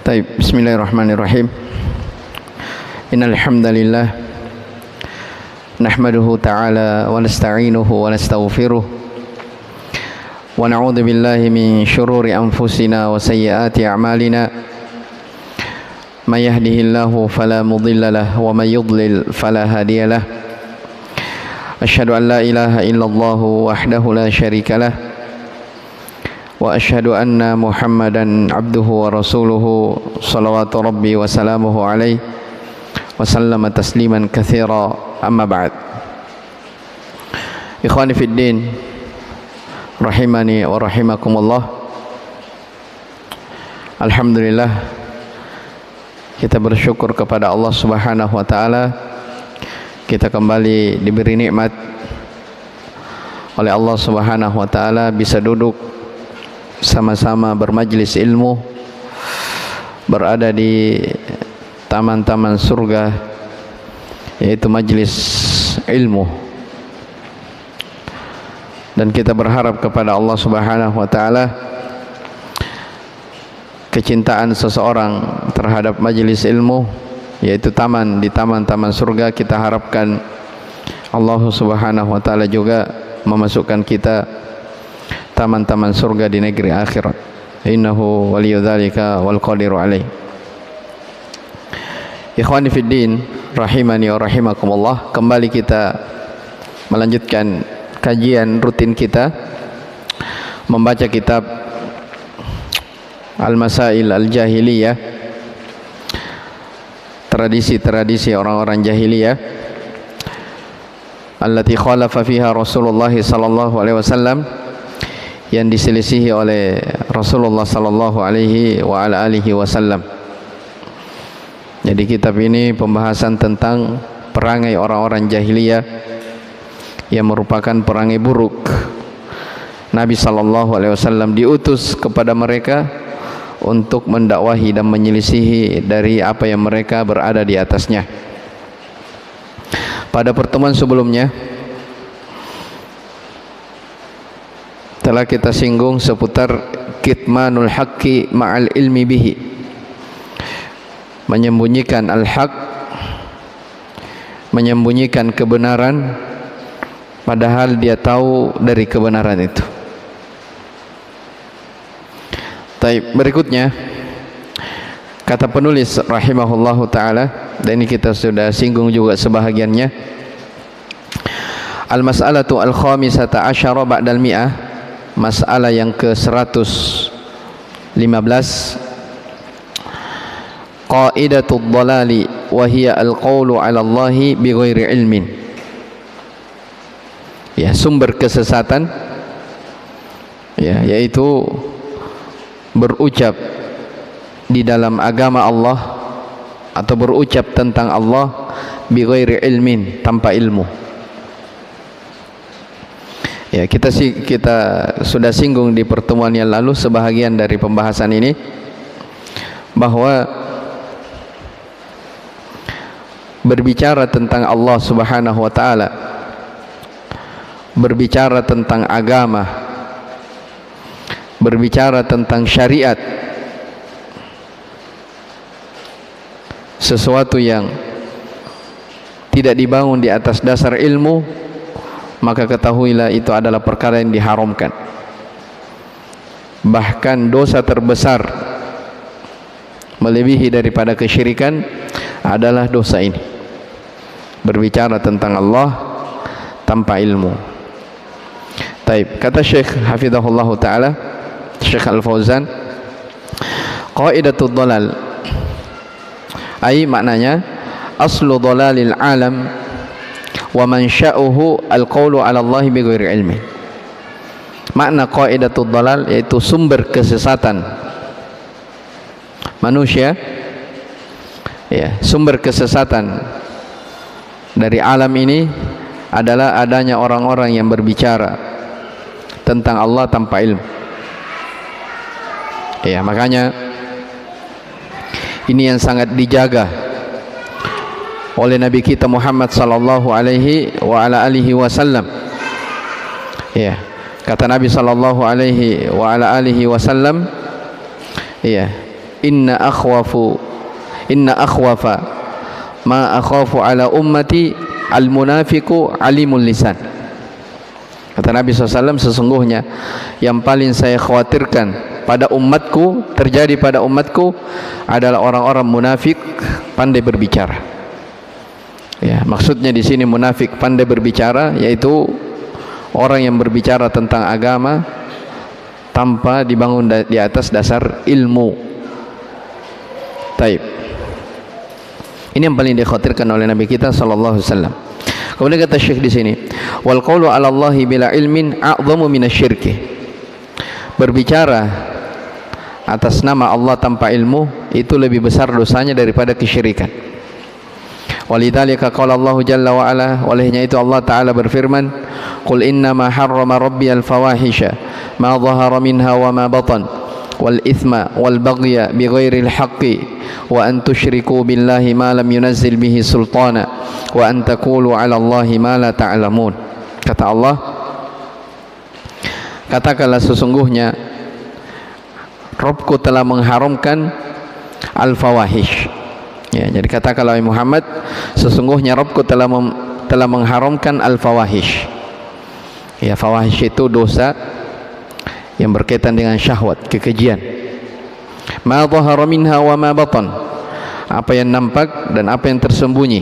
طيب بسم الله الرحمن الرحيم إن الحمد لله نحمده تعالى ونستعينه ونستغفره ونعوذ بالله من شرور أنفسنا وسيئات أعمالنا من يهده الله فلا مضل له ومن يضلل فلا هادي له أشهد أن لا إله إلا الله وحده لا شريك له وأشهد أن محمدا عبده ورسوله صلوات ربي وسلامه عليه وسلم تسليما كثيرا أما بعد إخواني في الدين rahimani wa rahimakumullah. Alhamdulillah, kita bersyukur kepada Allah Subhanahu wa taala, kita kembali diberi nikmat oleh Allah Subhanahu wa taala bisa duduk sama-sama bermajlis ilmu, berada di taman-taman surga, yaitu majlis ilmu. Dan kita berharap kepada Allah Subhanahu wa taala kecintaan seseorang terhadap majelis ilmu, yaitu taman di taman-taman surga, kita harapkan Allah Subhanahu wa taala juga memasukkan kita taman-taman surga di negeri akhirat. Innahu waliyudzalika wal qadiru alaih. Ikhwani fid din rahimani wa rahimakumullah, kembali kita melanjutkan kajian rutin kita membaca kitab Al-Masail Al-Jahiliyah, tradisi-tradisi orang-orang jahiliyah allati khalafa fiha Rasulullah sallallahu alaihi wasallam, yang diselisihi oleh Rasulullah sallallahu alaihi wa ala alihi wasallam. Jadi kitab ini pembahasan tentang perangai orang-orang jahiliyah yang merupakan perangai buruk. Nabi sallallahu alaihi wasallam diutus kepada mereka untuk mendakwahi dan menyelisihi dari apa yang mereka berada di atasnya. Pada pertemuan sebelumnya telah kita singgung seputar kitmanul haqqi ma'al ilmi bihi, menyembunyikan al-haq, menyembunyikan kebenaran padahal dia tahu dari kebenaran itu. Baik, berikutnya kata penulis rahimahullahu taala, dan ini kita sudah singgung juga sebahagiannya. Al-mas'alatu al-khamisata asyara ba'dal mi'ah, masalah yang ke-115, qaidatud dhalali wa hiya al-qawlu 'ala Allahi bighairi ilmin. Ya, sumber kesesatan, ya, yaitu berucap di dalam agama Allah atau berucap tentang Allah bighairi ilmin, tanpa ilmu. Ya, kita sudah singgung di pertemuan yang lalu sebahagian dari pembahasan ini, bahwa berbicara tentang Allah Subhanahu wa taala, berbicara tentang agama, berbicara tentang syariat, sesuatu yang tidak dibangun di atas dasar ilmu, maka ketahuilah itu adalah perkara yang diharamkan. Bahkan dosa terbesar melebihi daripada kesyirikan adalah dosa ini, berbicara tentang Allah tanpa ilmu. Taib, kata Syekh hafizahullah ta'ala, Syekh Al-Fauzan, qaidatud dhalal, ay maknanya aslu dhalalil alam wa mansya'uhu al-qawlu 'ala Allah bighairi ilmi. Makna qaidatud dhalal yaitu sumber kesesatan manusia, ya, sumber kesesatan dari alam ini adalah adanya orang-orang yang berbicara tentang Allah tanpa ilmu. Ya, makanya ini yang sangat dijaga oleh Nabi kita Muhammad sallallahu alaihi wa ala alihi wasallam. Ya, kata Nabi sallallahu alaihi wa ala alihi wasallam, ya, inna akhwafa ma akhafu ala ummati al-munafiqu alimul lisan. Kata Nabi SAW, sesungguhnya yang paling saya khawatirkan pada umatku, terjadi pada umatku adalah orang-orang munafik pandai berbicara. Ya, maksudnya di sini munafik pandai berbicara yaitu orang yang berbicara tentang agama tanpa dibangun di atas dasar ilmu. Taib. Ini yang paling dikhawatirkan oleh Nabi kita sallallahu alaihi wasallam. Kemudian kata Syekh di sini, wal qawlu 'ala Allahi bila ilmin a'dhamu minasyirki. Berbicara atas nama Allah tanpa ilmu itu lebih besar dosanya daripada kesyirikan. Walidzalika qala Allah jalla wa ala, olehnya itu Allah taala berfirman, qul innama harrama rabbiyal fawahisha ma dhahara minha wa ma batan wal ithma wal baghya bighairil haqqi wa an tusyriku billahi ma lam yunazzil bihi sultana wa an taqulu 'ala Allahi ma la ta'lamun. Kata Allah, katakanlah sesungguhnya Rabbku telah mengharamkan al-fawahish. Ya, jadi katakanlah Muhammad, sesungguhnya Rabbku telah mengharamkan al-fawahish. Ya, fawahish itu dosa yang berkaitan dengan syahwat, kekejian. Ma dhahara minha wa ma batan, apa yang nampak dan apa yang tersembunyi.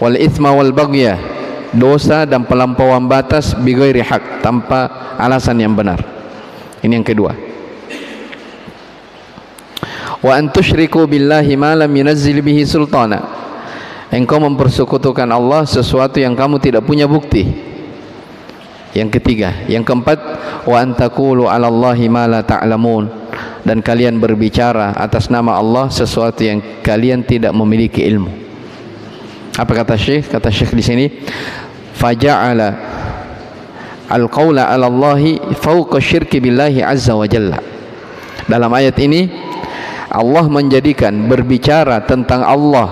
Wal itsma wal baghya, dosa dan pelampauan batas bighairi haq, tanpa alasan yang benar. Ini yang kedua. Wa an tusyriku billahi ma lam yunazzil bihi sultana, engkau mempersekutukan Allah sesuatu yang kamu tidak punya bukti. Yang ketiga, yang keempat, wa an taqulu 'ala Allahi ma la ta'lamun, dan kalian berbicara atas nama Allah sesuatu yang kalian tidak memiliki ilmu. Apa kata Syekh? Kata Syekh di sini, faja'ala al-qawla 'ala Allahi fawqa syirki billahi azza wa jalla. Dalam ayat ini Allah menjadikan berbicara tentang Allah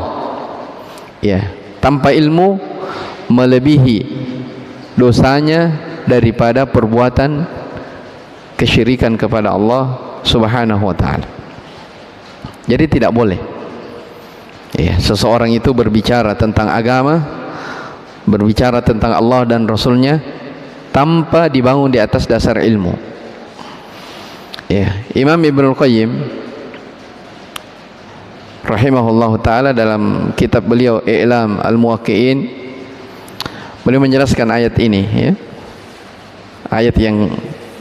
ya tanpa ilmu melebihi dosanya daripada perbuatan kesyirikan kepada Allah Subhanahu wa taala. Jadi tidak boleh ya seseorang itu berbicara tentang agama, berbicara tentang Allah dan Rasulnya tanpa dibangun di atas dasar ilmu. Ya, Imam Ibnul Qayyim rahimahullahu taala dalam kitab beliau I'lam al-Muwaqqi'in, beliau menjelaskan ayat ini ya. Ayat yang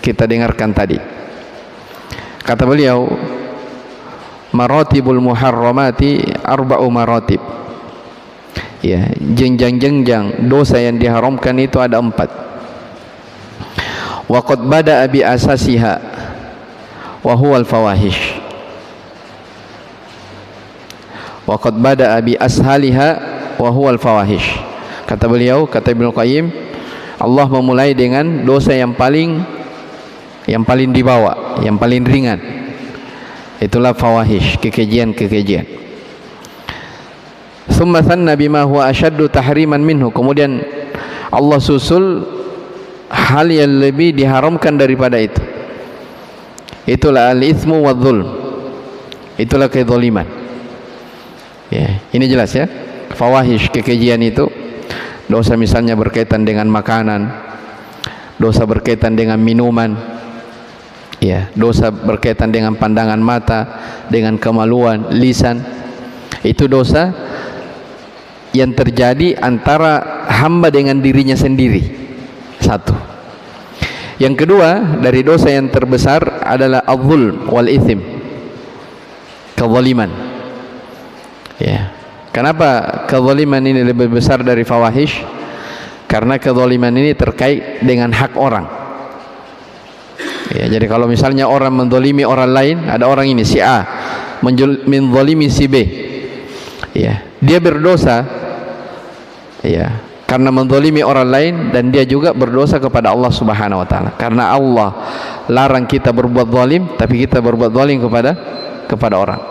kita dengarkan tadi. Kata beliau, maratibul muharramati arba'u maratib. Ya, jenjang-jenjang dosa yang diharamkan itu ada 4. Wa qad bada'a bi asasiha wa huwa al-fawahish. Wa qad bada'a bi ashaliha wa huwa al-fawahish. Kata beliau, kata Ibnu Qayyim, Allah memulai dengan dosa yang paling di bawah, yang paling ringan. Itulah fawahish, kekejian-kekejian. Tsumma thanna bima huwa ashaddu tahriman minhu. Kemudian Allah susul hal yang lebih diharamkan daripada itu. Itulah al-itsmu wadh-dhulm. Itulah kezaliman. Ya, ini jelas ya. Fawahish, kekejian itu dosa misalnya berkaitan dengan makanan, dosa berkaitan dengan minuman, ya, dosa berkaitan dengan pandangan mata, dengan kemaluan lisan. Itu dosa yang terjadi antara hamba dengan dirinya sendiri. Satu. Yang kedua, dari dosa yang terbesar adalah al-zulm wal ithim, kezaliman. Ya. Kenapa kezaliman ini lebih besar dari fawahish? Karena kezaliman ini terkait dengan hak orang. Ya, jadi kalau misalnya orang menzalimi orang lain, ada orang ini si A menzalimi si B. Ya, dia berdosa ya karena menzalimi orang lain, dan dia juga berdosa kepada Allah Subhanahu wa taala. Karena Allah larang kita berbuat zalim, tapi kita berbuat zalim kepada orang.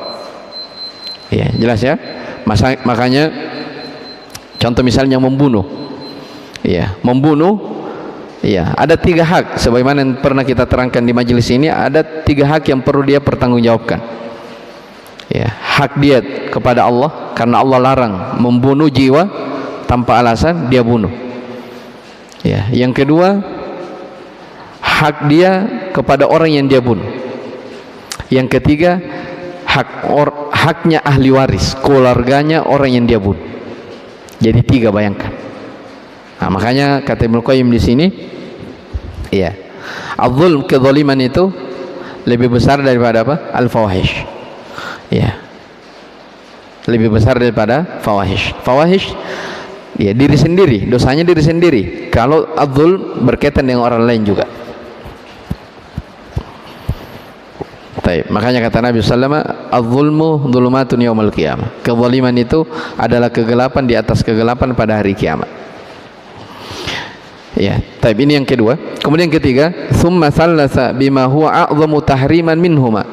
Ya, jelas ya? Makanya contoh misalnya membunuh, ya, ya, ada 3 hak sebagaimana yang pernah kita terangkan di majelis ini. Ada 3 hak yang perlu dia pertanggungjawabkan. Ya, hak dia kepada Allah karena Allah larang membunuh jiwa tanpa alasan, dia bunuh. Ya, yang kedua, hak dia kepada orang yang dia bunuh. Yang ketiga, haknya ahli waris, keluarganya orang yang dia bunuh. Jadi 3, bayangkan. Nah, makanya kata Ibnu Qayyim di sini, ya, az-zulm, kezaliman itu lebih besar daripada apa? Al-fawahish. Ya. Lebih besar daripada fawahish. Fawahish, ya, diri sendiri, dosanya diri sendiri. Kalau az-zulm berkaitan dengan orang lain juga. Makanya kata Nabi sallallahu alaihi wasallam, az-zulmu dzulumatun yaumil qiyamah. Kezaliman itu adalah kegelapan di atas kegelapan pada hari kiamat. Ya, ini yang kedua. Kemudian yang ketiga, tsumma tsallatsa bima huwa a'zamu tahriman minhuma.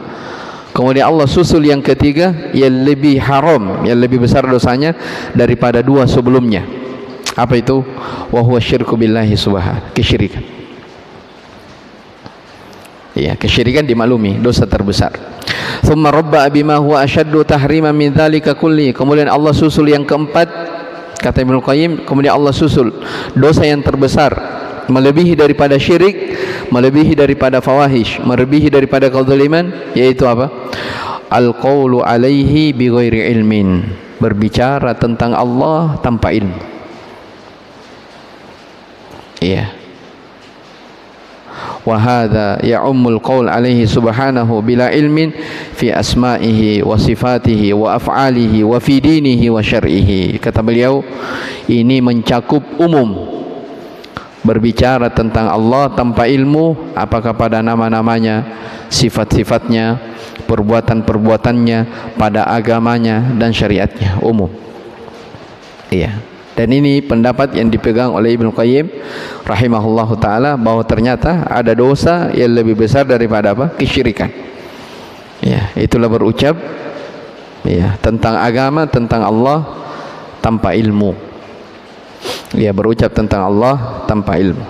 Kemudian Allah susul yang ketiga yang lebih haram, yang lebih besar dosanya daripada 2 sebelumnya. Apa itu? Wa huwa syirku billahi subhanahu, kesyirikan. Ya, kesyirikan dimaklumi dosa terbesar. Tsumma rabba bima huwa ashaddu tahriman min dzalika kulli. Kemudian Allah susul yang keempat, kata Ibnu Qayyim, kemudian Allah susul dosa yang terbesar, melebihi daripada syirik, melebihi daripada fawahish, melebihi daripada kezaliman, yaitu apa? Al-qaulu alaihi bighairi ilmin, berbicara tentang Allah tanpa ilmu. Iya. Wa hadza ya'ummul qaul alaihi subhanahu bila ilmin fi asma'ihi wa sifatihi wa af'alihi wa fi dinihi wa syar'ihi. Kata beliau, ini mencakup umum berbicara tentang Allah tanpa ilmu, apakah pada nama-namanya, sifat-sifatnya, perbuatan-perbuatannya, pada agamanya dan syariatnya, umum. Iya. Dan ini pendapat yang dipegang oleh Ibnu Qayyim rahimahullahu taala, bahwa ternyata ada dosa yang lebih besar daripada apa? Kesyirikan. Ya, itulah berucap, ya, tentang agama, tentang Allah tanpa ilmu. Ya, berucap tentang Allah tanpa ilmu.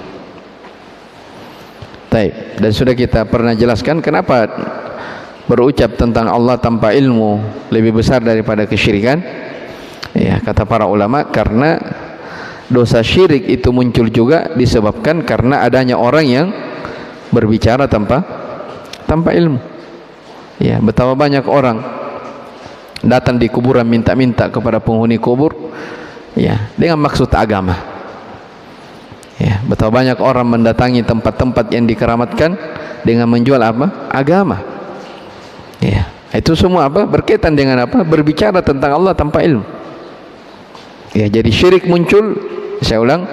Dan sudah kita pernah jelaskan kenapa berucap tentang Allah tanpa ilmu lebih besar daripada kesyirikan. Ya, kata para ulama, karena dosa syirik itu muncul juga disebabkan karena adanya orang yang berbicara tanpa ilmu. Ya, betapa banyak orang datang di kuburan minta-minta kepada penghuni kubur, ya, dengan maksud agama. Ya, betapa banyak orang mendatangi tempat-tempat yang dikeramatkan dengan menjual apa? Agama. Ya, itu semua apa? Berkaitan dengan apa? Berbicara tentang Allah tanpa ilmu. Ya, jadi syirik muncul, saya ulang,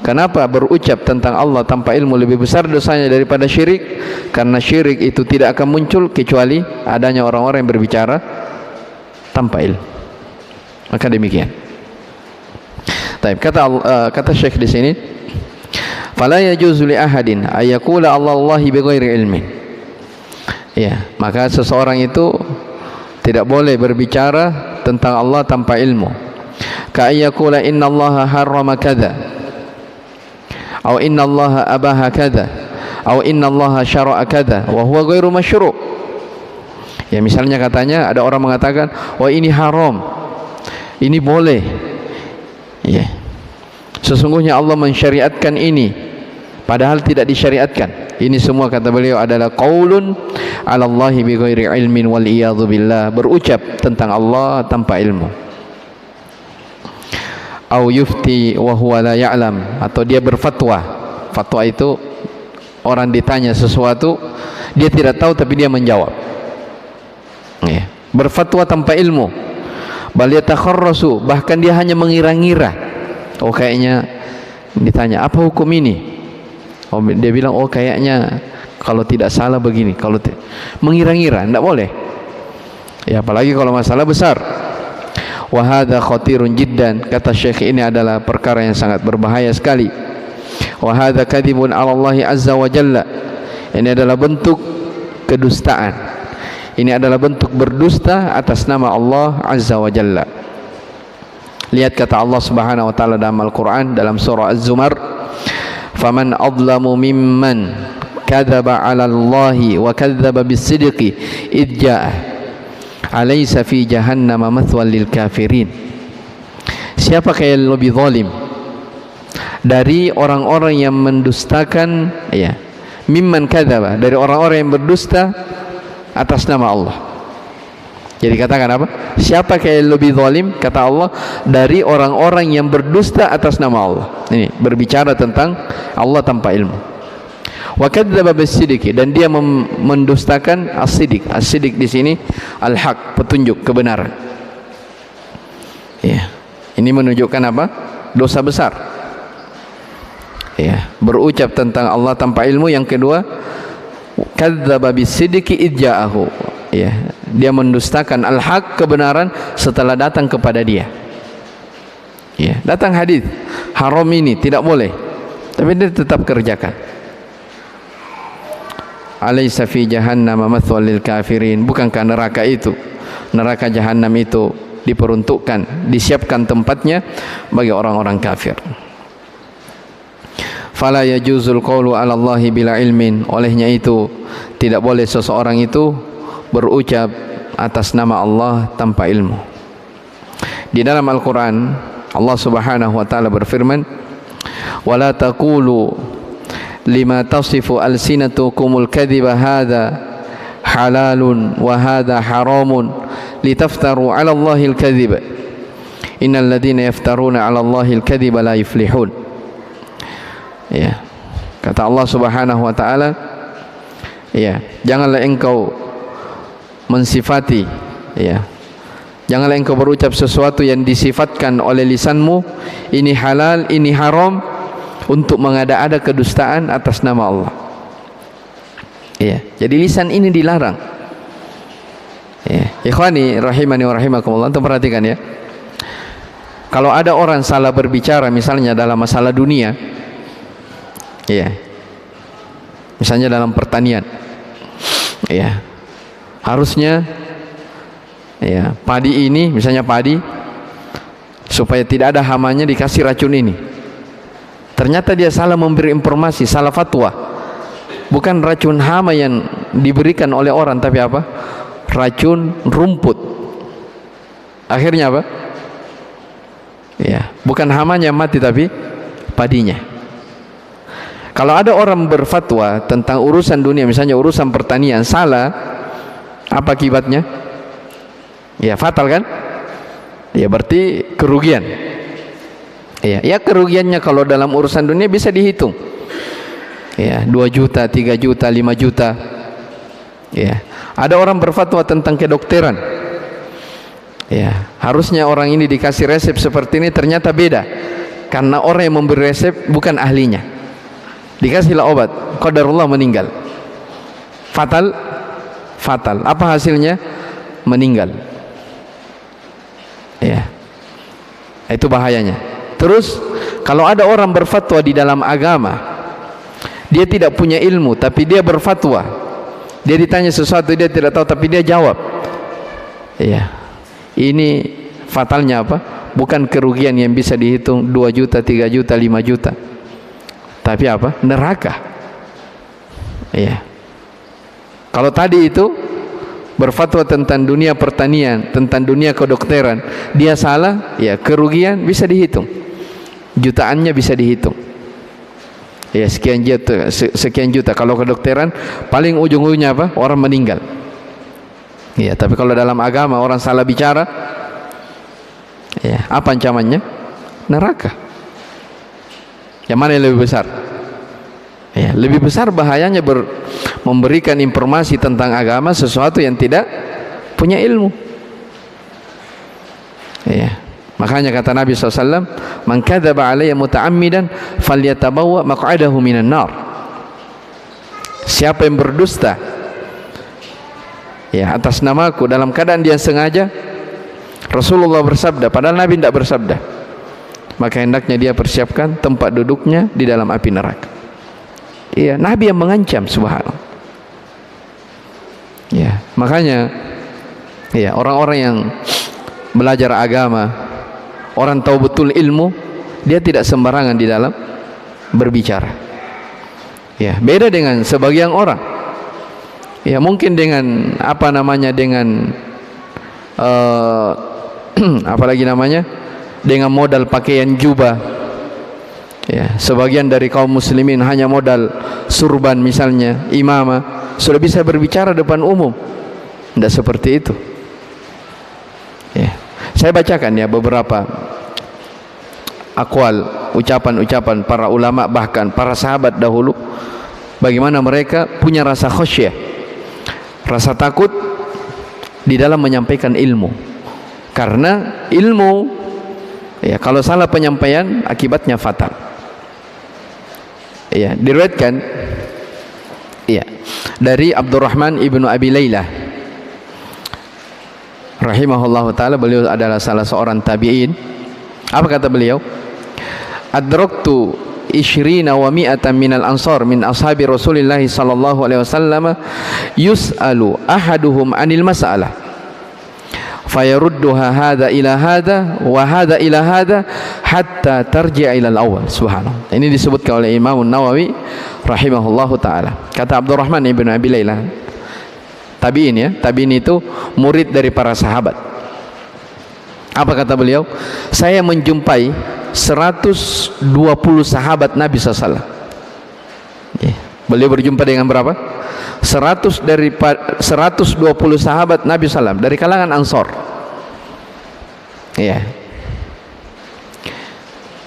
kenapa berucap tentang Allah tanpa ilmu lebih besar dosanya daripada syirik? Karena syirik itu tidak akan muncul kecuali adanya orang-orang yang berbicara tanpa ilmu. Maka demikian. Kata Syekh di sini, fala yajuzu li ahadin ayaqula Allahi bighairi ilmin. Ya, maka seseorang itu tidak boleh berbicara tentang Allah tanpa ilmu. Ka ayaqula innallaha harrama kadza, atau innallaha abaha kadza, atau innallaha syara'a kadza wa huwa ghairu masyru'. Ya, misalnya katanya ada orang mengatakan, "Oh, ini haram. Ini boleh." Ya. Sesungguhnya Allah mensyariatkan ini padahal tidak disyariatkan. Ini semua, kata beliau, adalah qaulun 'ala Allahi bighairi ilmin wal iyadzu billah, berucap tentang Allah tanpa ilmu. Au yufti wa huwa la ya'lam, atau dia berfatwa. Fatwa itu orang ditanya sesuatu, dia tidak tahu tapi dia menjawab. Ya. Berfatwa tanpa ilmu. Bal yatakharrasu, bahkan dia hanya mengira-ngira. Oh, kayaknya ditanya, apa hukum ini? Oh, dia bilang, oh, kayaknya kalau tidak salah begini. Kalau mengira-ngira, tidak boleh. Ya, apalagi kalau masalah besar. Wa hadza khatirun jiddan, kata Syekh, ini adalah perkara yang sangat berbahaya sekali. Wa hadza kadzibun 'ala Allah azza wa jalla, ini adalah bentuk kedustaan. Ini adalah bentuk berdusta atas nama Allah azza wa jalla. Lihat kata Allah Subhanahu wa taala dalam Al-Qur'an dalam surah Az-Zumar, faman adlamu mimman kadzaba 'ala Allahi wa kadzdzaba bis-sidqi idh ja'ah. Alaysa fi jahannam mathwal lil kafirin. Siapakah yang lebih zalim dari orang-orang yang mendustakan, ya, mimman kadzaba, dari orang-orang yang berdusta atas nama Allah. Jadi katakan apa? Siapakah yang lebih zalim, kata Allah, dari orang-orang yang berdusta atas nama Allah. Ini berbicara tentang Allah tanpa ilmu. Wa kadzdzaba bis-sidqi, dan dia mendustakan as-sidq. As-sidq di sini al-haq, petunjuk, kebenaran. Ya. Ini menunjukkan apa? Dosa besar. Ya, berucap tentang Allah tanpa ilmu. Yang kedua, kadzdzaba bis-sidqi idh ja'ahu. Ya, dia mendustakan al-haq, kebenaran, setelah datang kepada dia. Ya, datang hadis haram ini tidak boleh, tapi dia tetap kerjakan. Alaysa fi jahannam mathwal lil kafirin. Bukankah neraka itu, neraka jahanam itu diperuntukkan, disiapkan tempatnya bagi orang-orang kafir. Fala yajuzul qawlu 'ala Allahi bila ilmin. Olehnya itu tidak boleh seseorang itu berucap atas nama Allah tanpa ilmu. Di dalam Al-Quran Allah Subhanahu wa ta'ala berfirman, wala taqulu lima tasifu alsinatukumul kadhiba hadha halalun wa hadha haramun litaftaru 'ala Allahil kadhiba innal ladzina yaftaruna 'ala Allahil kadhiba la yuflihun. Ya, kata Allah Subhanahu wa ta'ala, ya, janganlah engkau mensifati, ya, janganlah engkau berucap sesuatu yang disifatkan oleh lisanmu, ini halal, ini haram, untuk mengada-ada kedustaan atas nama Allah. Ya, jadi lisan ini dilarang. Ya, ikhwani rahimani wa rahimakumullah, antum perhatikan ya. Kalau ada orang salah berbicara misalnya dalam masalah dunia, ya, misalnya dalam pertanian, ya, harusnya, ya, padi ini, misalnya padi, supaya tidak ada hamanya dikasih racun ini. Ternyata dia salah memberi informasi, salah fatwa. Bukan racun hama yang diberikan oleh orang, tapi apa? Racun rumput. Akhirnya apa? Ya, bukan hamanya mati, tapi padinya. Kalau ada orang berfatwa tentang urusan dunia, misalnya urusan pertanian, salah, apa akibatnya? Ya, fatal kan? Ya, berarti kerugian. Ya, ya, kerugiannya kalau dalam urusan dunia bisa dihitung. Ya, 2 juta, 3 juta, 5 juta. Ya, ada orang berfatwa tentang kedokteran. Ya, harusnya orang ini dikasih resep seperti ini, ternyata beda. Karena orang yang memberi resep bukan ahlinya. Dikasihlah obat, qadarullah meninggal. Fatal, fatal. Apa hasilnya? Meninggal. Ya, itu bahayanya. Terus kalau ada orang berfatwa di dalam agama, dia tidak punya ilmu tapi dia berfatwa, dia ditanya sesuatu dia tidak tahu tapi dia jawab, ya, ini fatalnya apa? Bukan kerugian yang bisa dihitung 2 juta, 3 juta, 5 juta, tapi apa? Neraka. Ya, kalau tadi itu berfatwa tentang dunia pertanian, tentang dunia kedokteran, dia salah, ya, kerugian bisa dihitung, jutaannya bisa dihitung. Ya, sekian juta. Kalau kedokteran paling ujung-ujungnya apa? Orang meninggal. Ya, tapi kalau dalam agama orang salah bicara, ya, apa ancamannya? Neraka. Yang mana yang lebih besar? Ya, lebih besar bahayanya memberikan informasi tentang agama sesuatu yang tidak punya ilmu. Ya, makanya kata Nabi SAW, man kadzaba alayya muta'ammidan falyatabawwa maq'adahu minan nar. Siapa yang berdusta, ya, atas namaku dalam keadaan dia sengaja, Rasulullah bersabda, padahal Nabi tidak bersabda, maka hendaknya dia persiapkan tempat duduknya di dalam api neraka. Iya, Nabi yang mengancam, subhanallah. Ya, makanya, ya, orang-orang yang belajar agama, orang tahu betul ilmu, dia tidak sembarangan di dalam berbicara. Ya, beda dengan sebagian orang. Ya, mungkin dengan apa namanya, dengan apalagi namanya, dengan modal pakaian jubah. Ya, sebagian dari kaum muslimin hanya modal surban misalnya, imamah, sudah bisa berbicara depan umum. Tidak seperti itu. Ya. Saya bacakan ya beberapa akwal, ucapan-ucapan para ulama, bahkan para sahabat dahulu, bagaimana mereka punya rasa khasyah, rasa takut di dalam menyampaikan ilmu. Karena ilmu, ya, kalau salah penyampaian akibatnya fatal. Ya, diriwayatkan ya dari Abdurrahman ibnu Abi Laylah rahimahullahu taala, beliau adalah salah seorang tabi'in. Apa kata beliau? Adraktu ishrina wa mi'atan minal ansar min ashabi Rasulillah sallallahu alaihi wasallam yus'alu ahaduhum anil mas'alah fayarudduha hadha ila hadha wa hadha ila hadha hatta tarji'a ila al-awwal. Subhanallah. Ini disebutkan oleh Imam Nawawi rahimahullahu taala. Kata Abdurrahman ibn Abi Laylah, tabi'in ya, tabi'in itu murid dari para sahabat. Apa kata beliau? Saya menjumpai 120 sahabat Nabi SAW. Ya. Beliau berjumpa dengan berapa? 120 sahabat Nabi SAW dari kalangan Ansor. Ya.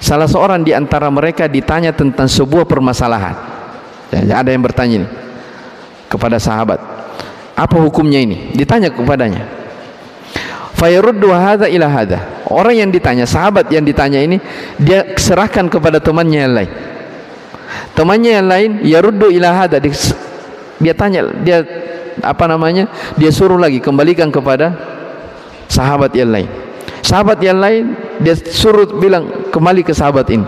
Salah seorang di antara mereka ditanya tentang sebuah permasalahan. Ya, ada yang bertanya ini kepada sahabat, apa hukumnya ini? Ditanya kepadanya. Fayaruddu hadza ila hadza. Orang yang ditanya, sahabat yang ditanya ini, dia serahkan kepada temannya yang lain. Temannya yang lain yaruddu ila hadza, dia tanya, dia apa namanya? Dia suruh lagi kembalikan kepada sahabat yang lain. Sahabat yang lain dia suruh bilang kembali ke sahabat ini.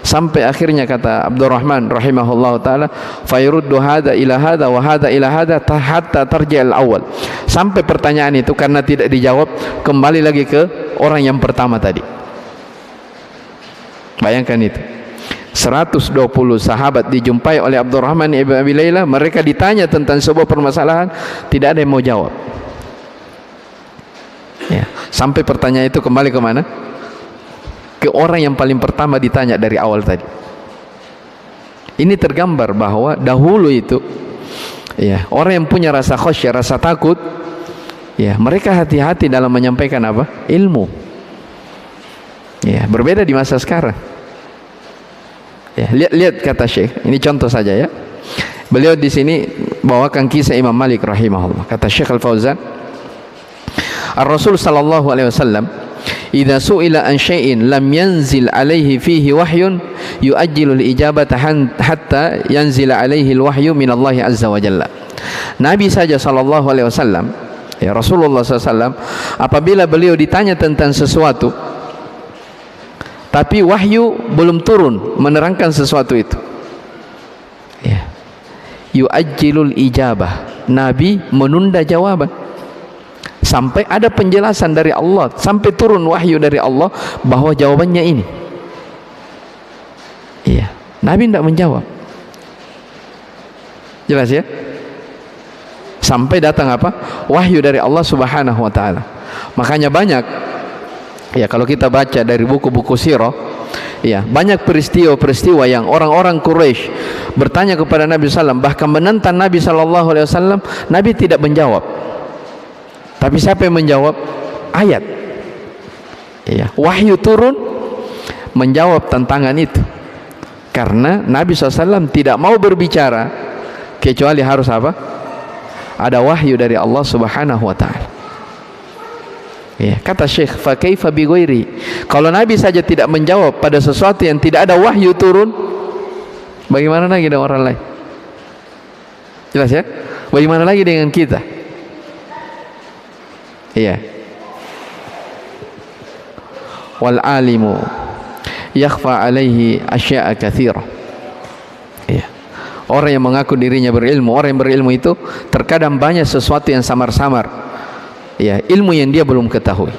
Sampai akhirnya kata Abdurrahman rahimahullahu taala, fayaruddu hadza ila hadza wa hadza ila hadza hatta tarji'al awal. Sampai pertanyaan itu karena tidak dijawab, kembali lagi ke orang yang pertama tadi. Bayangkan itu. 120 sahabat dijumpai oleh Abdurrahman ibn Abi Laylah, mereka ditanya tentang sebuah permasalahan, tidak ada yang mau jawab. Ya, sampai pertanyaan itu kembali ke mana? Ke orang yang paling pertama ditanya dari awal tadi. Ini tergambar bahwa dahulu itu, ya, orang yang punya rasa khasyah, rasa takut, ya, mereka hati-hati dalam menyampaikan apa? Ilmu. Ya, berbeda di masa sekarang. Ya, lihat kata Syekh. Ini contoh saja ya. Beliau di sini bawakan kisah Imam Malik rahimahullah. Kata Syekh Al-Fauzan, Ar-Rasul sallallahu alaihi wasallam idza su'ila an syai'in lam yanzil alaihi fihi wahyun yu'ajjilu al-ijabata hatta yanzila alaihi al-wahyu min Allah azza wa jalla. Nabi saja sallallahu alaihi wasallam, ya, Rasulullah sallallahu alaihi wasallam, apabila beliau ditanya tentang sesuatu tapi wahyu belum turun menerangkan sesuatu itu, ya, yu'ajjilul ijabah, Nabi menunda jawaban sampai ada penjelasan dari Allah, sampai turun wahyu dari Allah bahwa jawabannya ini. Iya, Nabi tidak menjawab. Jelas ya? Sampai datang apa? Wahyu dari Allah Subhanahu wa taala. Makanya banyak, ya, kalau kita baca dari buku-buku sirah, ya, banyak peristiwa-peristiwa yang orang-orang Quraisy bertanya kepada Nabi SAW, bahkan menentang Nabi SAW. Nabi tidak menjawab. Tapi siapa yang menjawab? Ayat. Ya, wahyu turun menjawab tantangan itu. Karena Nabi SAW tidak mau berbicara kecuali harus apa? Ada wahyu dari Allah Subhanahu wa taala. Ya, kata Syekh, fa kaifa bi ghairi. Kalau Nabi saja tidak menjawab pada sesuatu yang tidak ada wahyu turun, bagaimana lagi dengan orang lain? Jelas ya? Bagaimana lagi dengan kita? Iya. Wal alimu yakhfa alaihi asya'a katsira. Iya. Orang yang mengaku dirinya berilmu, orang yang berilmu itu terkadang banyak sesuatu yang samar-samar. Ya, ilmu yang dia belum ketahui.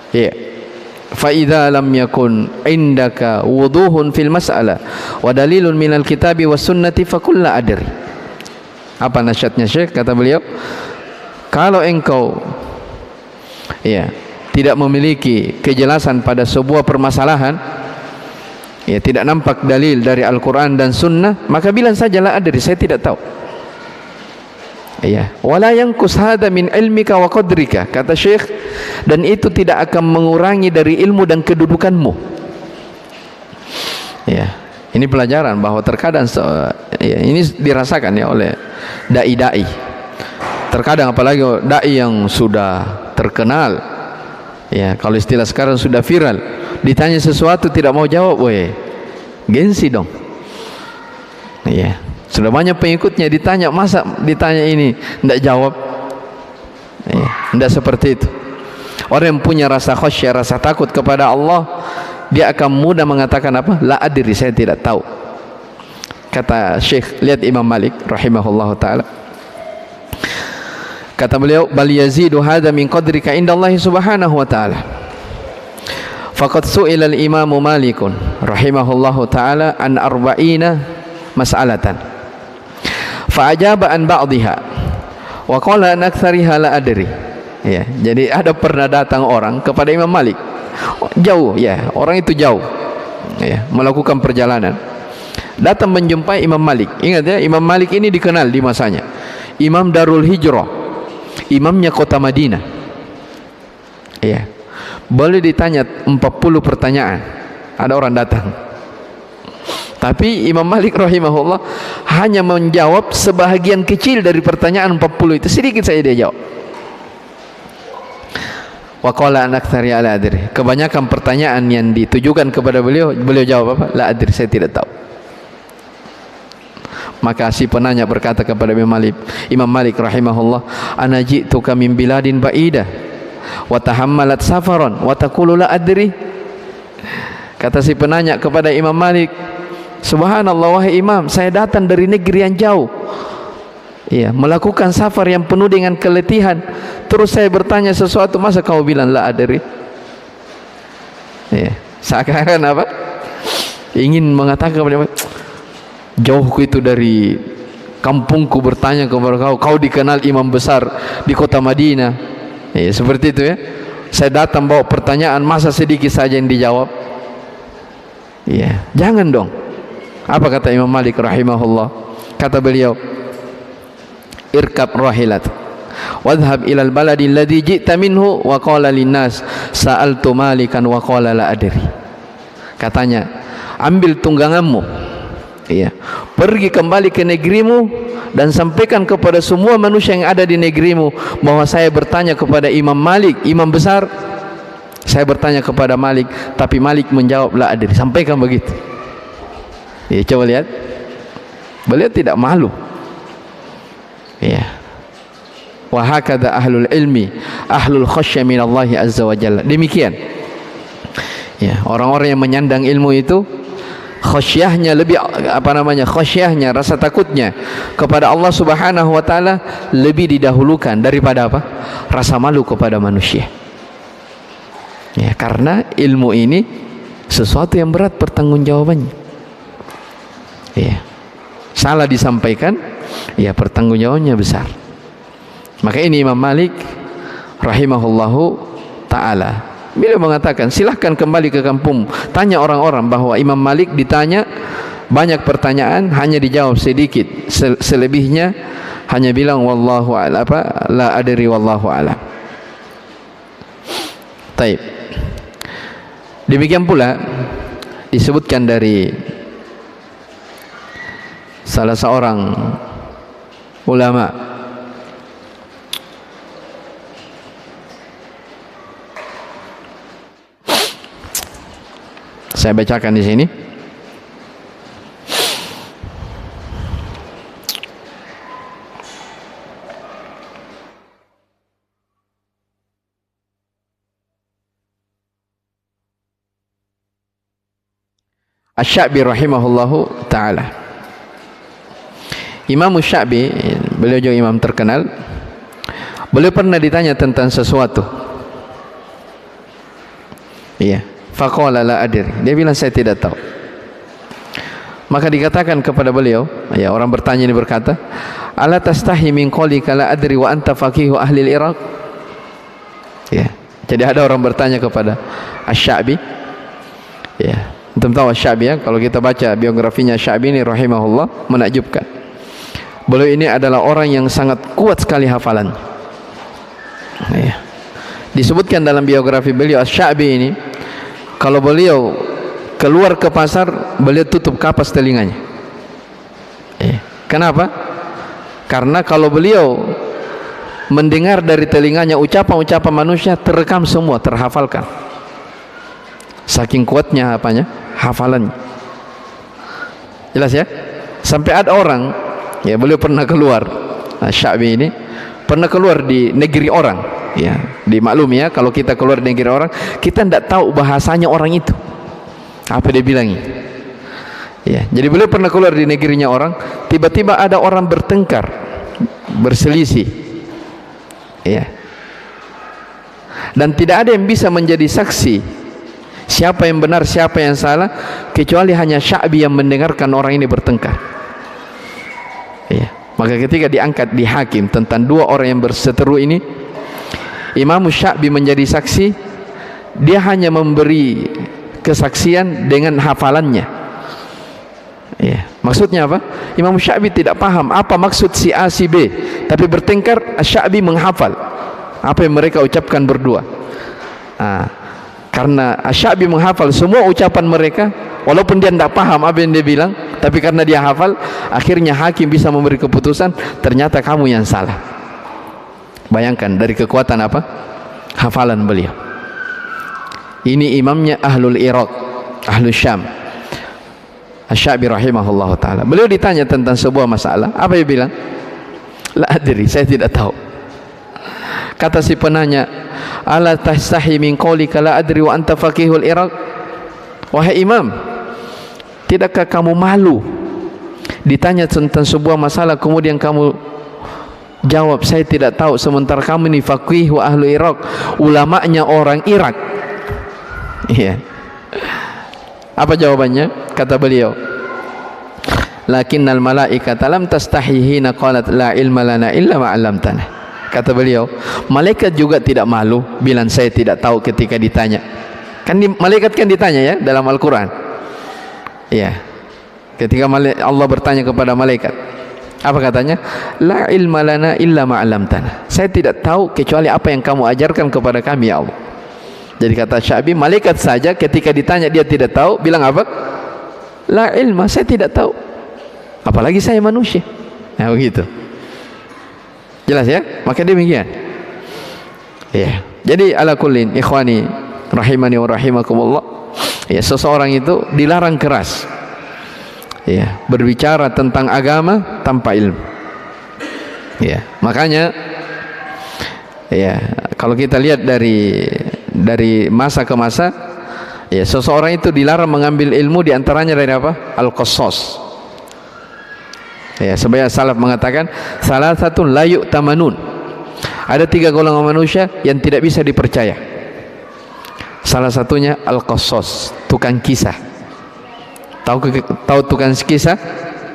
Ya. Fa idza lam yakun indaka wuduhun fil mas'alah wa dalilun minal kitabi was sunnati fa qul la adri. Apa nasihatnya Syekh? Kata beliau, Kalau engkau tidak memiliki kejelasan pada sebuah permasalahan, tidak nampak dalil dari Al-Quran dan Sunnah, maka bilang saja la adri, saya tidak tahu. Wala yanqus hada min ilmika wa qadrika, kata Syekh, dan itu tidak akan mengurangi dari ilmu dan kedudukanmu. Ini pelajaran bahwa terkadang ini dirasakan oleh dai-dai. Terkadang apalagi dai yang sudah terkenal, kalau istilah sekarang sudah viral, ditanya sesuatu tidak mau jawab, gengsi dong. Sudah banyak pengikutnya, ditanya, masa ditanya ini tidak jawab? Tidak seperti itu. Orang yang punya rasa khasyah, rasa takut kepada Allah, dia akan mudah mengatakan apa? La adri, saya tidak tahu. Kata Syekh, lihat Imam Malik rahimahullah ta'ala, kata beliau, bal yazidu hadha min qadrika indallahi subhanahu wa ta'ala. Faqad su'ila al-imamu Malikun rahimahullahu ta'ala an arba'ina mas'alatan fa'ajaba an ba'diha wa qala an aktsariha la adri. Jadi ada pernah datang orang kepada Imam Malik, jauh, orang itu jauh, melakukan perjalanan, datang menjumpai Imam Malik. Ingat Imam Malik ini dikenal di masanya Imam Darul Hijrah, imamnya kota Madinah. Boleh ditanya 40 pertanyaan, ada orang datang, tapi Imam Malik rahimahullah hanya menjawab sebahagian kecil dari pertanyaan 40 itu, sedikit saja dia jawab. Wa qala an aktsari la adri, kebanyakan pertanyaan yang ditujukan kepada beliau jawab apa? La adri, saya tidak tahu. Maka si penanya berkata kepada Imam Malik rahimahullah, ana ji'tuka min biladin ba'idah wa tahammalat safaran wa taqulu la adri. Kata si penanya kepada Imam Malik, subhanallah wahai Imam, saya datang dari negeri yang jauh, melakukan safar yang penuh dengan keletihan, terus saya bertanya sesuatu, masa kau bilang la adri? Seakan apa? Ingin mengatakan kepada jauhku itu dari kampungku bertanya kepada kau dikenal imam besar di kota Madinah. Seperti itu saya datang bawa pertanyaan, masa sedikit saja yang dijawab? Jangan dong. Apa kata Imam Malik rahimahullah? Kata beliau, irkab rahilat wadhhab ilal baladi alladhi ji'ta minhu wa qala linnas sa'altu malikan wa qala la adri. Katanya, ambil tungganganmu, pergi kembali ke negerimu dan sampaikan kepada semua manusia yang ada di negerimu bahwa saya bertanya kepada Imam Malik, imam besar, saya bertanya kepada Malik, tapi Malik menjawab la adri. Sampaikan begitu. Coba lihat, beliau tidak malu. Wa hakadha ahlul ilmi ahlul khasyah minallahi azza wa jalla. Demikian orang-orang yang menyandang ilmu itu khasyahnya lebih khasyahnya, rasa takutnya kepada Allah subhanahu wa ta'ala lebih didahulukan daripada rasa malu kepada manusia. Karena ilmu ini sesuatu yang berat pertanggungjawabannya. Salah disampaikan, pertanggungjawabannya besar. Maka ini Imam Malik rahimahullahu ta'ala, beliau mengatakan, silahkan kembali ke kampung, tanya orang-orang bahwa Imam Malik ditanya banyak pertanyaan, hanya dijawab sedikit, selebihnya hanya bilang wallahu a'lam, la adri wallahu a'lam. Taib. Demikian pula disebutkan dari salah seorang ulama, saya bacakan di sini. Asy-Sya'bi rahimahullahu ta'ala. Imam Asy-Sya'bi, beliau juga imam terkenal, beliau pernah ditanya tentang sesuatu. Faqala la adri, dia bilang saya tidak tahu. Maka dikatakan kepada beliau, ya, orang bertanya ini berkata, ala tastahi min qawlika la adri wa anta faqihu ahli al-Iraq. Ya. Jadi ada orang bertanya kepada Asy-Sya'bi. Ya, antum tahu Asy-Sya'bi ya, kalau kita baca biografinya Asy-Sya'bi ini rahimahullah, menakjubkan. Beliau ini adalah orang yang sangat kuat sekali hafalannya. Ya. Disebutkan dalam biografi beliau Asy-Sya'bi ini, kalau beliau keluar ke pasar, beliau tutup kapas telinganya. Kenapa? Karena kalau beliau mendengar dari telinganya ucapan-ucapan manusia, terekam semua, terhafalkan. Saking kuatnya apanya? Hafalannya. Jelas ya? Sampai ada orang, ya, beliau pernah keluar, Asy-Sya'bi ini pernah keluar di negeri orang. Ya, dimaklumi ya, kalau kita keluar di negeri orang, kita tidak tahu bahasanya orang itu. Apa dia bilangi? Ya, jadi beliau pernah keluar di negerinya orang, tiba-tiba ada orang bertengkar, berselisih. Ya. Dan tidak ada yang bisa menjadi saksi siapa yang benar, siapa yang salah, kecuali hanya Sya'bi yang mendengarkan orang ini bertengkar. Ya. Maka ketika diangkat di hakim tentang dua orang yang berseteru ini, Imam Sya'bi menjadi saksi, dia hanya memberi kesaksian dengan hafalannya. Ya, maksudnya apa? Imam Sya'bi tidak paham apa maksud si A si B, tapi bertengkar, Sya'bi menghafal apa yang mereka ucapkan berdua. Karena Sya'bi menghafal semua ucapan mereka, walaupun dia tidak paham apa yang dia bilang, tapi karena dia hafal, akhirnya hakim bisa memberi keputusan, ternyata kamu yang salah. Bayangkan dari kekuatan apa? Hafalan beliau. Ini imamnya Ahlul Iraq, Ahlul Syam, Asy-Sya'bi rahimahullah ta'ala. Beliau ditanya tentang sebuah masalah, apa dia bilang? La adri, saya tidak tahu. Kata si penanya, ala tastahi min qawlika la adri wa anta faqihul Iraq. Wahai imam, tidakkah kamu malu ditanya tentang sebuah masalah kemudian kamu jawab saya tidak tahu, sementara kamu ini faqih wa ahlu Iraq, ulamanya orang Irak. Iya. Apa jawabannya? Kata beliau, lakinnal malaikata lam tastahi hina qalat la ilma lana illa ma 'allamtana. Kata beliau, malaikat juga tidak malu bilang saya tidak tahu ketika ditanya. Kan malaikat kan ditanya ya dalam Al-Qur'an. Iya. Ketika Allah bertanya kepada malaikat, apa katanya? La ilma lana illa ma 'allamtana. Saya tidak tahu kecuali apa yang kamu ajarkan kepada kami ya Allah. Jadi kata Sya'bi, malaikat saja ketika ditanya dia tidak tahu, bilang apa? La ilma, saya tidak tahu. Apalagi saya manusia. Nah begitu. Jelas ya? Maka demikian. Ya. Jadi ala kullin ikhwani rahimani wa rahimakumullah. Ya, seseorang itu dilarang keras. Ya, berbicara tentang agama tanpa ilmu. Ya, makanya ya, kalau kita lihat dari masa ke masa, ya, seseorang itu dilarang mengambil ilmu, diantaranya dari apa? Al-Qassas. Ya, sebagai salaf mengatakan salah satu la yu'tamanun. Ada 3 golongan manusia yang tidak bisa dipercaya. Salah satunya Al-Qassas, tukang kisah. Tahu tukang kisah?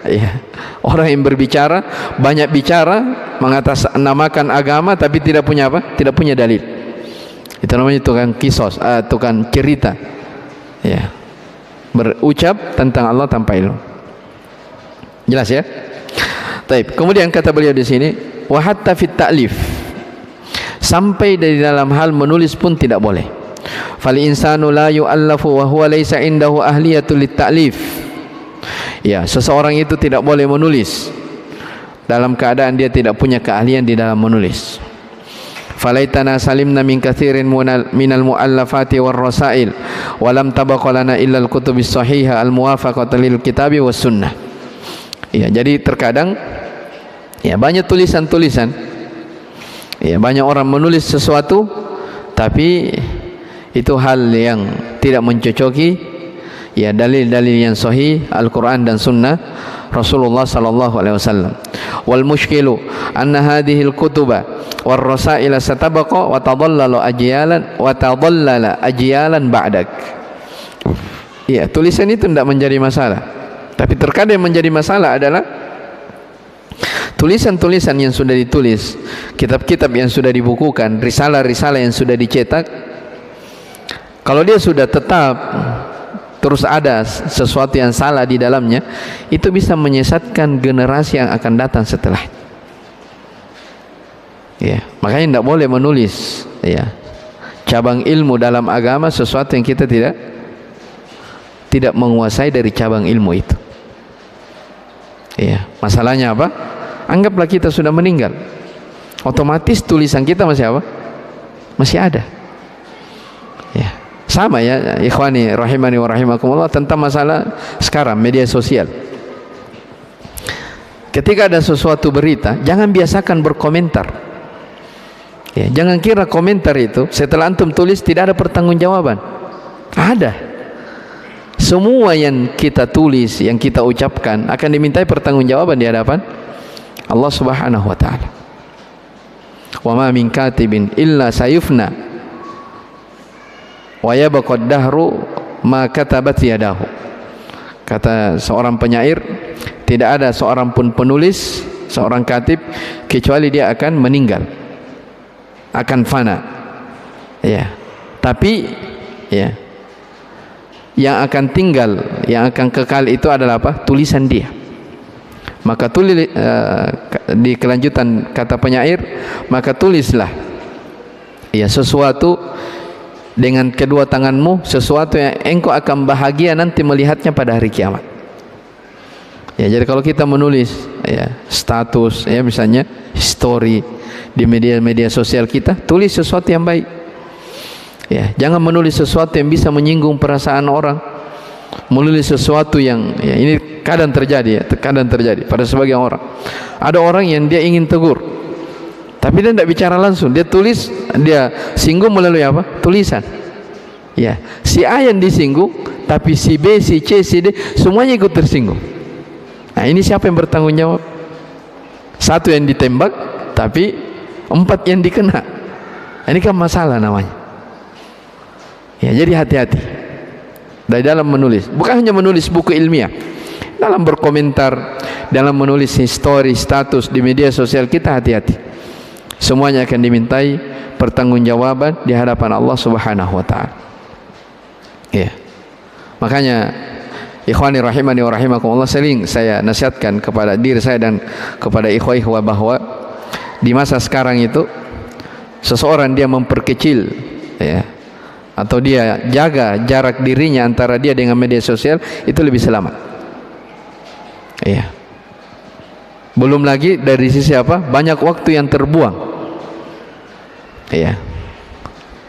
Ya. Orang yang berbicara, banyak bicara, mengatasnamakan agama tapi tidak punya apa? Tidak punya dalil. Itu namanya tukang kisos, tukang cerita. Ya. Berucap tentang Allah tanpa ilmu. Jelas ya? Baik. Kemudian kata beliau di sini, wa hatta fit ta'lif. Sampai dari dalam hal menulis pun tidak boleh. Fal insanu la yu'allafu wa huwa laysa indahu ahliyatul litta'lif. Ya, seseorang itu tidak boleh menulis dalam keadaan dia tidak punya keahlian di dalam menulis. Falaitana salimna min katsirin minal muallafati war rasail wa lam tabaqa lana illa al-kutubis sahihah al-muwafaqatu lil kitabi was sunnah. Ya, jadi terkadang ya banyak tulisan-tulisan. Ya, banyak orang menulis sesuatu tapi itu hal yang tidak mencocoki ya dalil-dalil yang sahih Al-Qur'an dan sunnah Rasulullah sallallahu alaihi wasallam. Wal mushkilu anna hadhihi al-kutuba war rasaila satabaqa wa tadallala ajyalan ba'dak. Ya, tulisan itu tidak menjadi masalah. Tapi terkadang menjadi masalah adalah tulisan-tulisan yang sudah ditulis, kitab-kitab yang sudah dibukukan, risalah-risalah yang sudah dicetak, kalau dia sudah tetap terus ada sesuatu yang salah di dalamnya, itu bisa menyesatkan generasi yang akan datang setelah. Ya, makanya tidak boleh menulis ya cabang ilmu dalam agama sesuatu yang kita tidak menguasai dari cabang ilmu itu. Ya, masalahnya apa? Anggaplah kita sudah meninggal, otomatis tulisan kita masih apa? Masih ada. Ya, sama ya, ikhwani rahimani wa rahimakumullah, tentang masalah sekarang media sosial. Ketika ada sesuatu berita, jangan biasakan berkomentar. Ya, jangan kira komentar itu setelah antum tulis tidak ada pertanggungjawaban. Ada. Semua yang kita tulis, yang kita ucapkan akan dimintai pertanggungjawaban di hadapan Allah Subhanahu wa taala. Wa ma min katibin illa sayufna wa yabqa ad-dahru ma katabat yadahu. Kata seorang penyair, tidak ada seorang pun penulis, seorang katib, kecuali dia akan meninggal, akan fana. Ya. Tapi ya, yang akan tinggal, yang akan kekal itu adalah apa? Tulisan dia. Maka di kelanjutan kata penyair, maka tulislah ya sesuatu dengan kedua tanganmu, sesuatu yang engkau akan bahagia nanti melihatnya pada hari kiamat. Ya, jadi kalau kita menulis ya status ya misalnya story di media sosial kita, tulis sesuatu yang baik. Ya, jangan menulis sesuatu yang bisa menyinggung perasaan orang, menulis sesuatu yang ya, ini kadang terjadi ya, kadang terjadi pada sebagian orang. Ada orang yang dia ingin tegur, tapi dia tidak bicara langsung, dia tulis, dia singgung melalui apa? Tulisan. Ya, si A yang disinggung, tapi si B, si C, si D semuanya ikut tersinggung. Nah, ini siapa yang bertanggung jawab? Satu yang ditembak, tapi 4 yang dikena. Ini kan masalah namanya. Ya, jadi hati-hati dari dalam menulis. Bukan hanya menulis buku ilmiah, dalam berkomentar, dalam menulis story, status di media sosial kita, hati-hati. Semuanya akan dimintai pertanggungjawaban di hadapan Allah Subhanahu wa taala. Ya. Makanya ikhwani rahimani wa rahimakumullah, sering saya nasihatkan kepada diri saya dan kepada ikhwah-ikhwah bahwa di masa sekarang itu seseorang dia memperkecil ya, atau dia jaga jarak dirinya antara dia dengan media sosial, itu lebih selamat. Iya. Belum lagi dari sisi apa? Banyak waktu yang terbuang. Iya.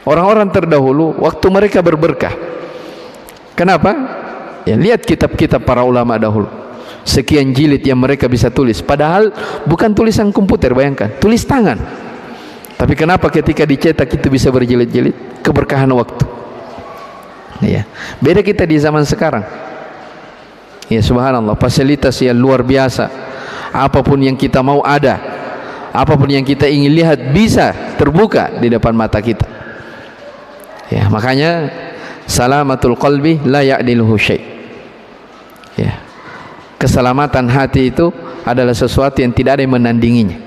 Orang-orang terdahulu waktu mereka berberkah. Kenapa? Ya, lihat kitab-kitab para ulama dahulu. Sekian jilid yang mereka bisa tulis, padahal bukan tulisan komputer, bayangkan, tulis tangan. Tapi kenapa ketika dicetak itu bisa berjilid-jilid? Keberkahan waktu. Ya. Beda kita di zaman sekarang. Ya, subhanallah, fasilitas yang luar biasa. Apapun yang kita mau ada, apapun yang kita ingin lihat bisa terbuka di depan mata kita. Ya, makanya salamatul qalbi la ya'diluhu syai'. Ya. Keselamatan hati itu adalah sesuatu yang tidak ada yang menandinginya.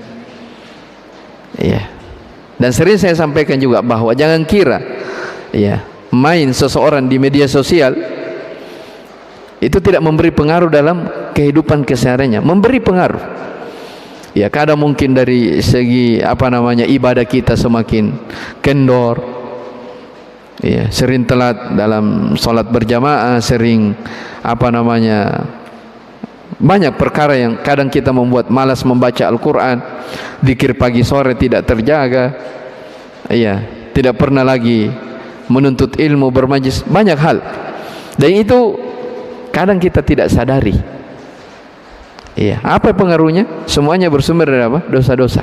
Ya. Dan sering saya sampaikan juga bahwa jangan kira ya, main seseorang di media sosial itu tidak memberi pengaruh dalam kehidupan kesehariannya. Memberi pengaruh. Ya, kadang mungkin dari segi ibadah kita semakin kendor. Ya, sering telat dalam sholat berjamaah, sering banyak perkara yang kadang kita membuat malas membaca Al-Quran, zikir pagi sore tidak terjaga, ya, tidak pernah lagi menuntut ilmu, bermajlis, banyak hal. Dan itu kadang kita tidak sadari. Ya, apa pengaruhnya? Semuanya bersumber dari apa? Dosa-dosa.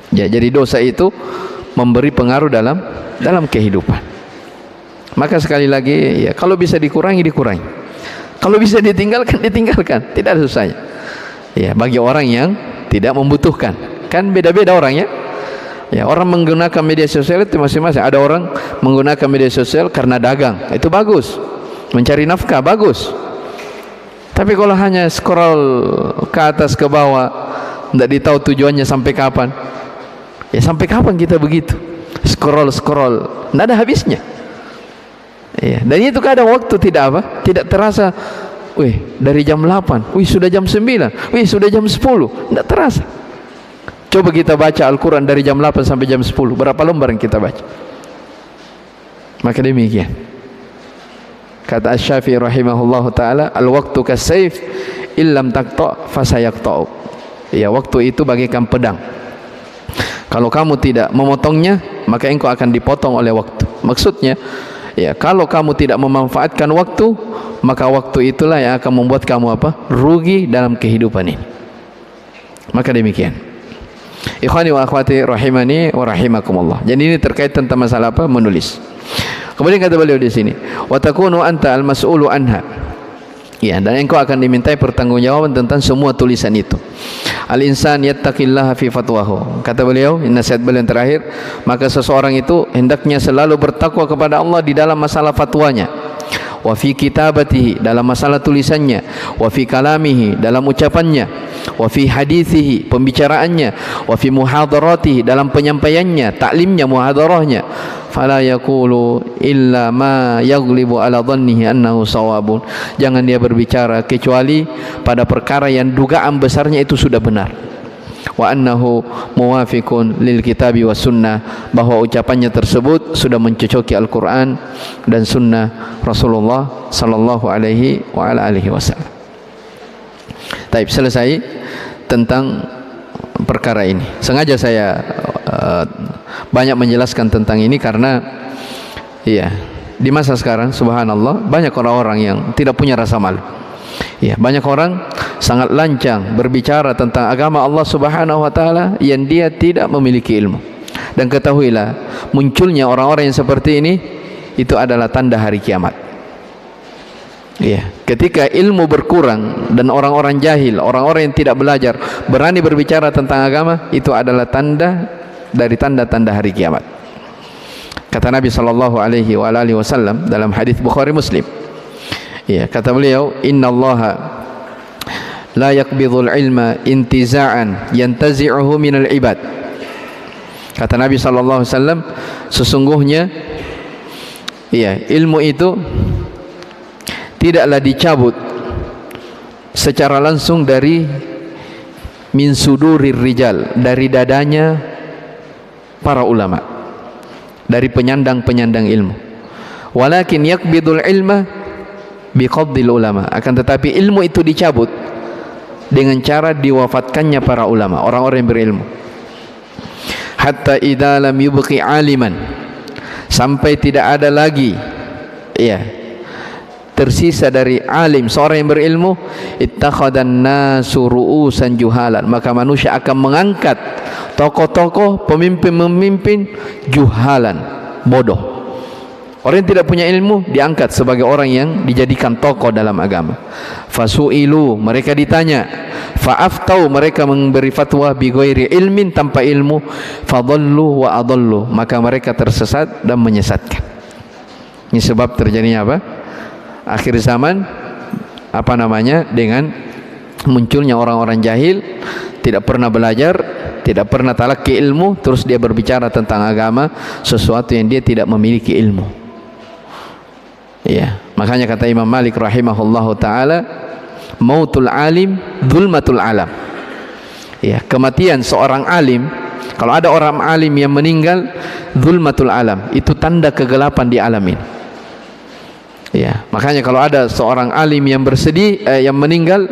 Ya, jadi dosa itu memberi pengaruh dalam kehidupan. Maka sekali lagi, ya, kalau bisa dikurangi, dikurangi. Kalau bisa ditinggalkan, ditinggalkan. Tidak ada susahnya. Ya, bagi orang yang tidak membutuhkan. Kan beda-beda orangnya. Ya, orang menggunakan media sosial itu masing-masing. Ada orang menggunakan media sosial karena dagang. Itu bagus. Mencari nafkah, bagus. Tapi kalau hanya scroll ke atas ke bawah, tidak ditahu tujuannya sampai kapan. Ya sampai kapan kita begitu? Scroll, tidak ada habisnya. Ya, dan itu kadang waktu tidak apa? Tidak terasa. Wih, dari jam 8, wih sudah jam 9, wih sudah jam 10, tidak terasa. Coba kita baca Al-Quran dari jam 8 sampai jam 10, berapa lembar yang kita baca? Maka demikian. Kata Asy-Syafi'i rahimahullahu ta'ala, al-waktu kasayf illam taqta' fasayaqta'u. Ya, waktu itu bagaikan pedang. Kalau kamu tidak memotongnya, maka engkau akan dipotong oleh waktu. Maksudnya, ya, kalau kamu tidak memanfaatkan waktu, maka waktu itulah yang akan membuat kamu apa? Rugi dalam kehidupan ini. Maka demikian. Ikhwani wa akhwati rahimani wa rahimakumullah. Jadi ini terkait tentang masalah apa? Menulis. Kemudian kata beliau di sini, wa takunu anta al-mas'ulu anha. Ya, dan engkau akan dimintai pertanggungjawaban tentang semua tulisan itu. Al-insan yattaqillaha fi fatwahu. Kata beliau, nasihat beliau yang terakhir, maka seseorang itu hendaknya selalu bertakwa kepada Allah di dalam masalah fatwanya. Wa fi kitabatihi, dalam masalah tulisannya, wa fi kalamihi, dalam ucapannya, wa fi hadithihi, pembicaraannya, wa fi muhadaratihi, dalam penyampaiannya, taklimnya, muhadarahnya. Fala yaqulu illa ma yaghlibu ala dhannihi annahu shawabun. Jangan dia berbicara kecuali pada perkara yang dugaan besarnya itu sudah benar. Wa annahu muwafiqun lil kitabi was sunnah, bahwa ucapannya tersebut sudah mencocoki Al-Qur'an dan sunnah Rasulullah sallallahu alaihi wa ala alihi wasallam. Taib, selesai tentang perkara ini. Sengaja saya banyak menjelaskan tentang ini karena ya, di masa sekarang subhanallah banyak orang-orang yang tidak punya rasa malu. Ya, banyak orang sangat lancang berbicara tentang agama Allah Subhanahu wa taala yang dia tidak memiliki ilmu. Dan ketahuilah, munculnya orang-orang yang seperti ini itu adalah tanda hari kiamat. Ya, ketika ilmu berkurang dan orang-orang jahil, orang-orang yang tidak belajar berani berbicara tentang agama, itu adalah tanda dari tanda-tanda hari kiamat. Kata Nabi sallallahu alaihi wasallam dalam hadis Bukhari Muslim. Ya, kata beliau, innallaha la yaqbidul ilma intiza'an yantazi'uhu minal ibad. Kata Nabi sallallahu alaihi wasallam, sesungguhnya ya, ilmu itu tidaklah dicabut secara langsung dari min sudurir rijal, dari dadanya para ulama, dari penyandang-penyandang ilmu. Walakin yaqbidul ilma biqabdil ulama, akan tetapi ilmu itu dicabut dengan cara diwafatkannya para ulama, orang-orang yang berilmu. Hatta idza lam yubqi aliman, sampai tidak ada lagi ya tersisa dari alim, seorang yang berilmu. Ittakhadhan nasu ru'usan juhalan, maka manusia akan mengangkat tokoh-tokoh, pemimpin-pemimpin juhalan, bodoh. Orang yang tidak punya ilmu diangkat sebagai orang yang dijadikan tokoh dalam agama. Fasu'ilu, mereka ditanya. Fa'aftau, mereka memberi fatwa bighairi ilmin, tanpa ilmu. Fadallu wa adallu, maka mereka tersesat dan menyesatkan. Ini sebab terjadinya apa? Akhir zaman, apa namanya, dengan munculnya orang-orang jahil, tidak pernah belajar, tidak pernah talaqi ilmu, terus dia berbicara tentang agama, sesuatu yang dia tidak memiliki ilmu. Ya, makanya kata Imam Malik rahimahullahu taala, mautul alim dzulmatul alam. Ya, kematian seorang alim, kalau ada orang alim yang meninggal, dzulmatul alam, itu tanda kegelapan di alam ini. Ya, makanya kalau ada seorang alim yang bersedih, yang meninggal,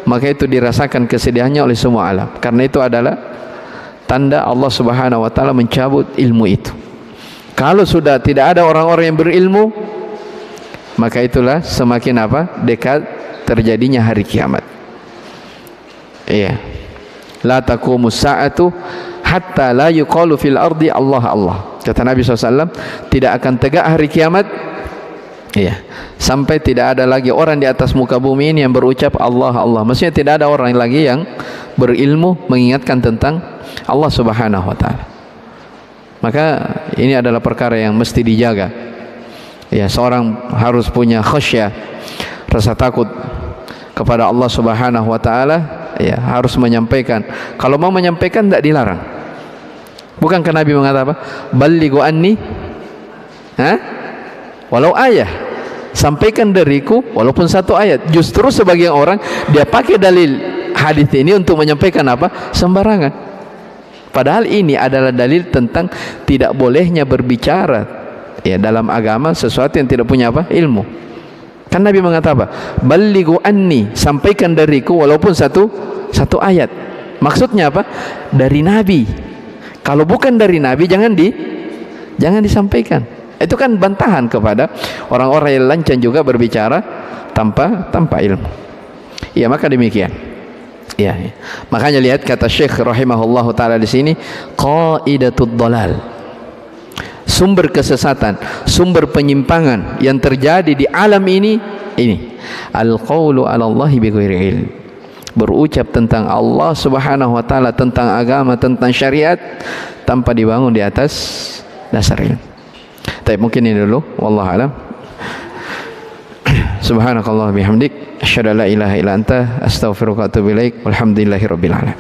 maka itu dirasakan kesedihannya oleh semua alam. Karena itu adalah tanda Allah Subhanahu wa taala mencabut ilmu itu. Kalau sudah tidak ada orang-orang yang berilmu, maka itulah semakin apa? Dekat terjadinya hari kiamat. Iya. La taqumus sa'atu hatta la yuqalu fil ardi Allah Allah. Kata Nabi SAW, tidak akan tegak hari kiamat, iya, sampai tidak ada lagi orang di atas muka bumi ini yang berucap Allah Allah. Maksudnya tidak ada orang lagi yang berilmu mengingatkan tentang Allah Subhanahu wa taala. Maka ini adalah perkara yang mesti dijaga. Ya, seorang harus punya khasyah, rasa takut kepada Allah Subhanahu wa taala, ya harus menyampaikan. Kalau mau menyampaikan tidak dilarang. Bukankah Nabi mengatakan apa? Ballighu anni walau ayah. Sampaikan dariku walaupun satu ayat. Justru sebagian orang dia pakai dalil hadis ini untuk menyampaikan apa? Sembarangan. Padahal ini adalah dalil tentang tidak bolehnya berbicara ya dalam agama sesuatu yang tidak punya apa? Ilmu. Kan Nabi mengatakan apa? Ballighu anni, sampaikan dariku walaupun satu ayat. Maksudnya apa? Dari Nabi. Kalau bukan dari Nabi jangan disampaikan. Itu kan bantahan kepada orang-orang yang lancang juga berbicara tanpa ilmu. Ya, maka demikian. Ya, ya. Makanya lihat kata Syekh rahimahullahu taala di sini, qaidatud dhalal. Sumber kesesatan, sumber penyimpangan yang terjadi di alam ini al-qaulu 'ala Allahi bighairi ilm. Berucap tentang Allah Subhanahu wa taala, tentang agama, tentang syariat tanpa dibangun di atas dasar ilmu. Tapi mungkin ini dulu, wallahu alam. Subhanakallah bihamdik, asyhadu an la ilaha illa anta, astaghfiruka wa atubu ilaik. Walhamdulillahirabbil alamin.